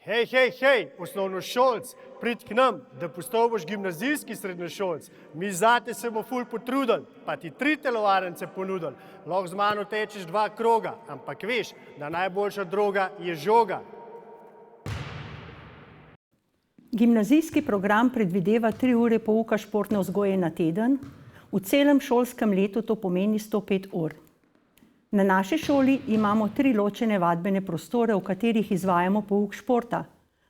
Hej, osnovnošolc, prid k nam, da postaviš gimnazijski srednjošolc. Mi zate se bomo ful potrudili, pa ti 3 telovadnice ponudili. Lahko z mano tečeš 2 kroga, ampak veš, da najboljša droga je žoga. Gimnazijski program predvideva 3 ure pouka športne vzgoje na teden, v celem šolskem letu to pomeni 105 ur. Na naši šoli imamo 3 ločene vadbene prostore, v katerih izvajamo pouk športa.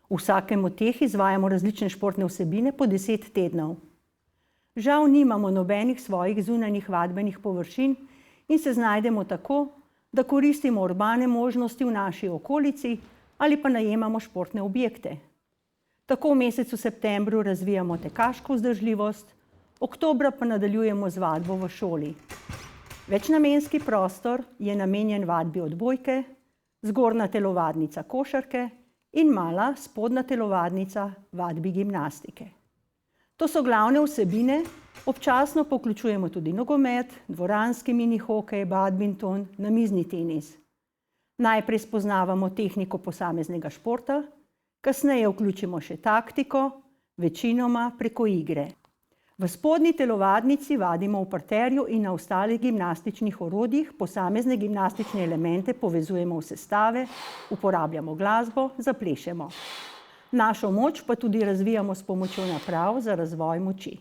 V vsakem od teh izvajamo različne športne vsebine po 10 tednov. Žal nimamo nobenih svojih zunanjih vadbenih površin in se znajdemo tako, da koristimo urbane možnosti v naši okolici ali pa najemamo športne objekte. Tako v mesecu septembru razvijamo tekaško vzdržljivost, oktobra pa nadaljujemo z vadbo v šoli. Večnamenski prostor je namenjen vadbi odbojke, zgornja telovadnica košarke in mala spodnja telovadnica vadbi gimnastike. To so glavne vsebine, občasno pa vključujemo tudi nogomet, dvoranski minihokej, badminton, namizni tenis. Najprej spoznavamo tehniko posameznega športa, kasneje vključimo še taktiko, večinoma preko igre. V spodnji telovadnici vadimo v parterju in na ostalih gimnastičnih orodjih, posamezne gimnastične elemente povezujemo v sestave, uporabljamo glasbo, zaplešemo. Našo moč pa tudi razvijamo s pomočjo naprav za razvoj moči.